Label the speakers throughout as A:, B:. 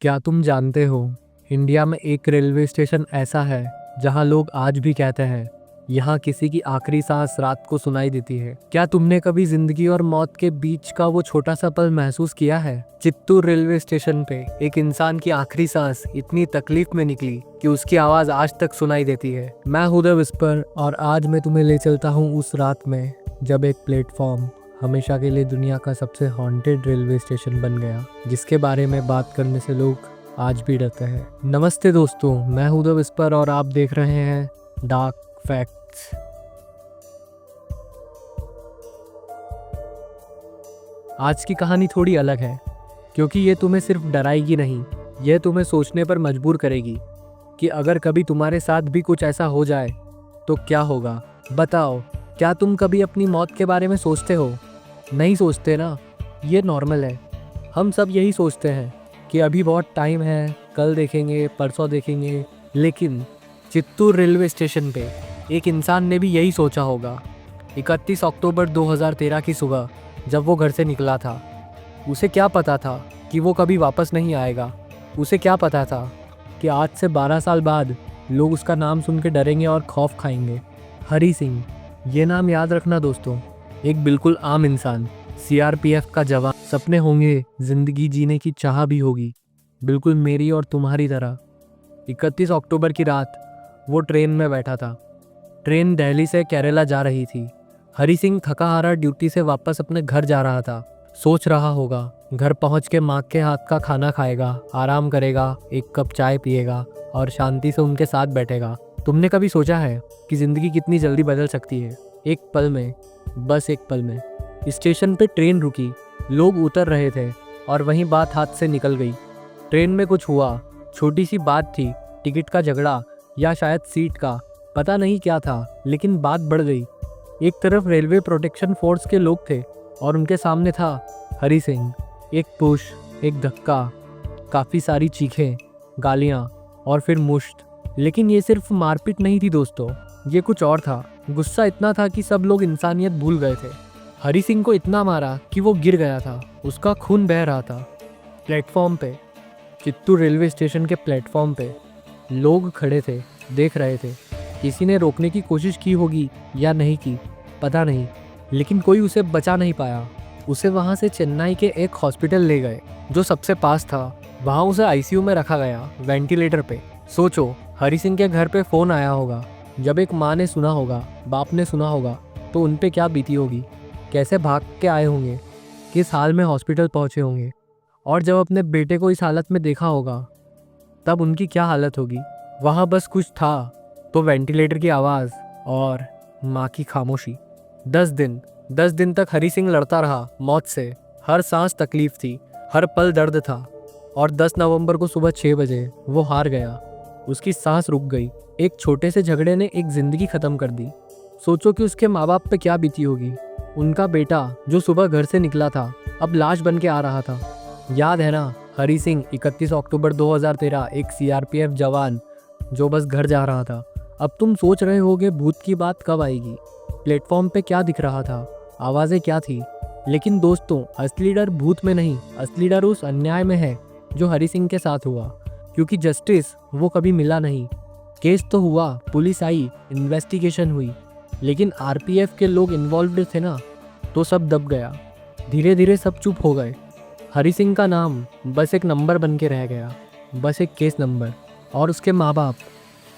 A: क्या तुम जानते हो, इंडिया में एक रेलवे स्टेशन ऐसा है जहां लोग आज भी कहते हैं यहाँ किसी की आखिरी सांस रात को सुनाई देती है। क्या तुमने कभी जिंदगी और मौत के बीच का वो छोटा सा पल महसूस किया है? चित्तूर रेलवे स्टेशन पे एक इंसान की आखिरी सांस इतनी तकलीफ में निकली कि उसकी आवाज आज तक सुनाई देती है। मैं हूं द विस्पर और आज मैं तुम्हें ले चलता हूं उस रात में जब एक प्लेटफॉर्म हमेशा के लिए दुनिया का सबसे हॉन्टेड रेलवे स्टेशन बन गया, जिसके बारे में बात करने से लोग आज भी डरते हैं। नमस्ते दोस्तों, मैं हूं द विस्पर और आप देख रहे हैं डार्क फैक्ट्स। आज की कहानी थोड़ी अलग है क्योंकि ये तुम्हें सिर्फ डराएगी नहीं, ये तुम्हें सोचने पर मजबूर करेगी कि अगर कभी तुम्हारे साथ भी कुछ ऐसा हो जाए तो क्या होगा। बताओ, क्या तुम कभी अपनी मौत के बारे में सोचते हो? नहीं सोचते ना, ये नॉर्मल है। हम सब यही सोचते हैं कि अभी बहुत टाइम है, कल देखेंगे, परसों देखेंगे। लेकिन चित्तूर रेलवे स्टेशन पे एक इंसान ने भी यही सोचा होगा। 31 अक्टूबर 2013 की सुबह जब वो घर से निकला था, उसे क्या पता था कि वो कभी वापस नहीं आएगा। उसे क्या पता था कि आज से 12 साल बाद लोग उसका नाम सुन के डरेंगे और खौफ खाएंगे। हरी सिंह, ये नाम याद रखना दोस्तों। एक बिल्कुल आम इंसान, CRPF का जवान। सपने होंगे, जिंदगी जीने की चाह भी होगी, बिल्कुल मेरी और तुम्हारी तरह। 31 अक्टूबर की रात वो ट्रेन में बैठा था। ट्रेन दिल्ली से केरला जा रही थी। हरी सिंह थका हारा ड्यूटी से वापस अपने घर जा रहा था। सोच रहा होगा, घर पहुंच के माँ के हाथ का खाना खाएगा, आराम करेगा, एक कप चाय पिएगा और शांति से उनके साथ बैठेगा। तुमने कभी सोचा है कि ज़िंदगी कितनी जल्दी बदल सकती है? एक पल में, बस एक पल में। स्टेशन पे ट्रेन रुकी, लोग उतर रहे थे और वहीं बात हाथ से निकल गई। ट्रेन में कुछ हुआ, छोटी सी बात थी, टिकट का झगड़ा या शायद सीट का, पता नहीं क्या था, लेकिन बात बढ़ गई। एक तरफ रेलवे प्रोटेक्शन फोर्स के लोग थे और उनके सामने था हरी सिंह। एक पुश, एक धक्का, काफ़ी सारी चीखें, गालियाँ और फिर मुश्त। लेकिन ये सिर्फ मारपीट नहीं थी दोस्तों, ये कुछ और था। गुस्सा इतना था कि सब लोग इंसानियत भूल गए थे। हरी सिंह को इतना मारा कि वो गिर गया था, उसका खून बह रहा था। प्लेटफॉर्म पे, चित्तूर रेलवे स्टेशन के प्लेटफॉर्म पे लोग खड़े थे, देख रहे थे। किसी ने रोकने की कोशिश की होगी या नहीं की, पता नहीं, लेकिन कोई उसे बचा नहीं पाया। उसे वहाँ से चेन्नई के एक हॉस्पिटल ले गए जो सबसे पास था। वहाँ उसे ICU में रखा गया, वेंटिलेटर पे। सोचो, हरी सिंह के घर पे फ़ोन आया होगा। जब एक माँ ने सुना होगा, बाप ने सुना होगा, तो उन पे क्या बीती होगी, कैसे भाग के आए होंगे, किस हाल में हॉस्पिटल पहुँचे होंगे। और जब अपने बेटे को इस हालत में देखा होगा तब उनकी क्या हालत होगी। वहाँ बस कुछ था तो वेंटिलेटर की आवाज़ और माँ की खामोशी। 10 दिन तक हरी सिंह लड़ता रहा मौत से। हर सांस तकलीफ थी, हर पल दर्द था। और 10 नवंबर को सुबह 6 बजे वो हार गया। उसकी सांस रुक गई। एक छोटे से झगड़े ने एक ज़िंदगी ख़त्म कर दी। सोचो कि उसके माँ बाप पे क्या बीती होगी। उनका बेटा जो सुबह घर से निकला था अब लाश बन के आ रहा था। याद है ना, हरी सिंह 31 अक्टूबर 2013, एक CRPF जवान जो बस घर जा रहा था। अब तुम सोच रहे होगे भूत की बात कब आएगी, प्लेटफॉर्म पे क्या दिख रहा था, आवाज़ें क्या थी। लेकिन दोस्तों, असली डर भूत में नहीं, असली डर उस अन्याय में है जो हरी सिंह के साथ हुआ। क्योंकि जस्टिस वो कभी मिला नहीं। केस तो हुआ, पुलिस आई, इन्वेस्टिगेशन हुई, लेकिन RPF के लोग इन्वॉल्व्ड थे ना, तो सब दब गया। धीरे धीरे सब चुप हो गए। हरी सिंह का नाम बस एक नंबर बन के रह गया, बस एक केस नंबर। और उसके माँ बाप,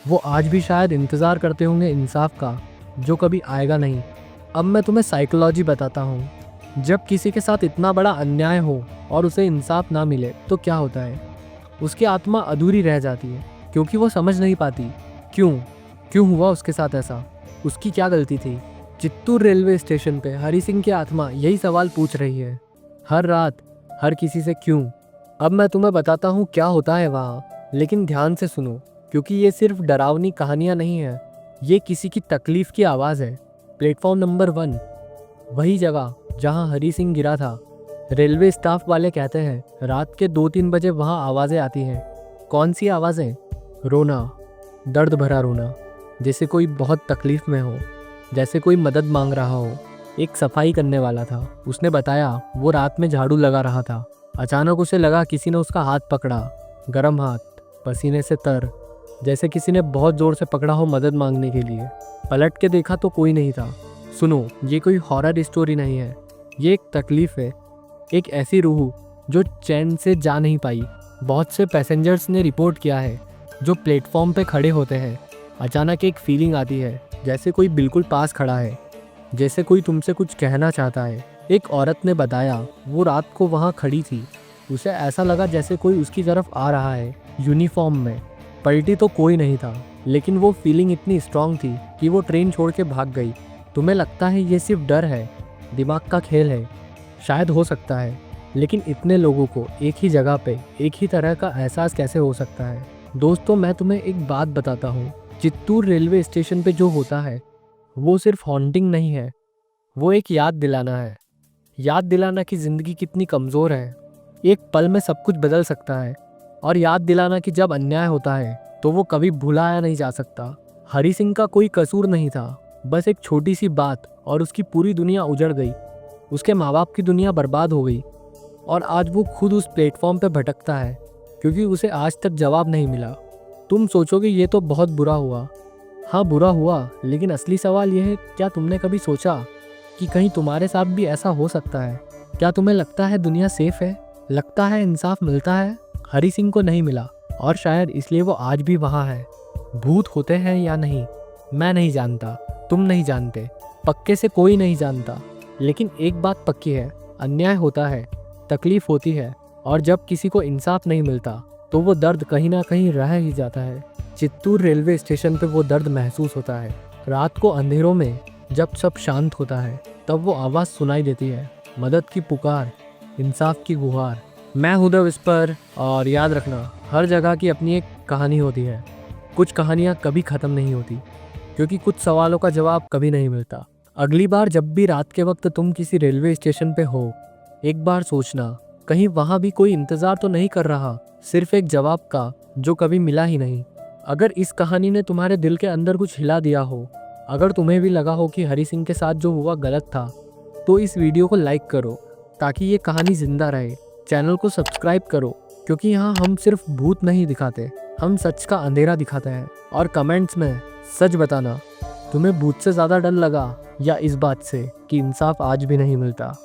A: वो आज भी शायद इंतज़ार करते होंगे इंसाफ का, जो कभी आएगा नहीं। अब मैं तुम्हें साइकोलॉजी बताता हूँ। जब किसी के साथ इतना बड़ा अन्याय हो और उसे इंसाफ ना मिले तो क्या होता है? उसकी आत्मा अधूरी रह जाती है, क्योंकि वो समझ नहीं पाती क्यों हुआ उसके साथ ऐसा, उसकी क्या गलती थी। चित्तूर रेलवे स्टेशन पे हरी सिंह की आत्मा यही सवाल पूछ रही है, हर रात, हर किसी से क्यों। अब मैं तुम्हें बताता हूँ क्या होता है वहाँ, लेकिन ध्यान से सुनो, क्योंकि ये सिर्फ डरावनी कहानियाँ नहीं है, ये किसी की तकलीफ़ की आवाज़ है। प्लेटफॉर्म नंबर 1, वही जगह जहाँ हरी सिंह गिरा था। रेलवे स्टाफ वाले कहते हैं रात के 2-3 बजे वहाँ आवाज़ें आती हैं। कौन सी आवाज़ें? रोना, दर्द भरा रोना, जैसे कोई बहुत तकलीफ़ में हो, जैसे कोई मदद मांग रहा हो। एक सफाई करने वाला था, उसने बताया वो रात में झाड़ू लगा रहा था। अचानक उसे लगा किसी ने उसका हाथ पकड़ा। गर्म हाथ, पसीने से तर, जैसे किसी ने बहुत ज़ोर से पकड़ा हो मदद मांगने के लिए। पलट के देखा तो कोई नहीं था। सुनो, ये कोई हॉरर स्टोरी नहीं है, ये एक तकलीफ़ है, एक ऐसी रूह जो चैन से जा नहीं पाई। बहुत से पैसेंजर्स ने रिपोर्ट किया है, जो प्लेटफॉर्म पे खड़े होते हैं, अचानक एक फीलिंग आती है जैसे कोई बिल्कुल पास खड़ा है, जैसे कोई तुमसे कुछ कहना चाहता है। एक औरत ने बताया वो रात को वहाँ खड़ी थी, उसे ऐसा लगा जैसे कोई उसकी तरफ आ रहा है यूनिफॉर्म में। पलटी तो कोई नहीं था, लेकिन वो फीलिंग इतनी स्ट्रांग थी कि वो ट्रेन छोड़ के भाग गई। तुम्हें लगता है ये सिर्फ डर है, दिमाग का खेल है, शायद हो सकता है, लेकिन इतने लोगों को एक ही जगह पे एक ही तरह का एहसास कैसे हो सकता है? दोस्तों, मैं तुम्हें एक बात बताता हूँ, चित्तूर रेलवे स्टेशन पे जो होता है वो सिर्फ हॉन्टिंग नहीं है, वो एक याद दिलाना है। याद दिलाना कि ज़िंदगी कितनी कमज़ोर है, एक पल में सब कुछ बदल सकता है। और याद दिलाना कि जब अन्याय होता है तो वो कभी भुलाया नहीं जा सकता। हरी सिंह का कोई कसूर नहीं था, बस एक छोटी सी बात और उसकी पूरी दुनिया उजड़ गई। उसके माँ बाप की दुनिया बर्बाद हो गई और आज वो खुद उस प्लेटफॉर्म पे भटकता है क्योंकि उसे आज तक जवाब नहीं मिला। तुम सोचोगे ये तो बहुत बुरा हुआ। हाँ, बुरा हुआ, लेकिन असली सवाल यह है, क्या तुमने कभी सोचा कि कहीं तुम्हारे साथ भी ऐसा हो सकता है? क्या तुम्हें लगता है दुनिया सेफ है? लगता है इंसाफ मिलता है? हरी सिंह को नहीं मिला और शायद इसलिए वो आज भी वहाँ है। भूत होते हैं या नहीं, मैं नहीं जानता, तुम नहीं जानते, पक्के से कोई नहीं जानता। लेकिन एक बात पक्की है, अन्याय होता है, तकलीफ होती है, और जब किसी को इंसाफ नहीं मिलता तो वो दर्द कहीं ना कहीं रह ही जाता है। चित्तूर रेलवे स्टेशन पे वो दर्द महसूस होता है। रात को अंधेरों में जब सब शांत होता है तब वो आवाज़ सुनाई देती है, मदद की पुकार, इंसाफ की गुहार। मैं हूं द विस्पर, और याद रखना, हर जगह की अपनी एक कहानी होती है। कुछ कहानियाँ कभी ख़त्म नहीं होती क्योंकि कुछ सवालों का जवाब कभी नहीं मिलता। अगली बार जब भी रात के वक्त तुम किसी रेलवे स्टेशन पे हो, एक बार सोचना, कहीं वहाँ भी कोई इंतज़ार तो नहीं कर रहा, सिर्फ एक जवाब का जो कभी मिला ही नहीं। अगर इस कहानी ने तुम्हारे दिल के अंदर कुछ हिला दिया हो, अगर तुम्हें भी लगा हो कि हरी सिंह के साथ जो हुआ गलत था, तो इस वीडियो को लाइक करो ताकि ये कहानी जिंदा रहे। चैनल को सब्सक्राइब करो क्योंकि यहाँ हम सिर्फ भूत नहीं दिखाते, हम सच का अंधेरा दिखाते हैं। और कमेंट्स में सच बताना, तुम्हें भूत से ज़्यादा डर लगा या इस बात से कि इंसाफ आज भी नहीं मिलता।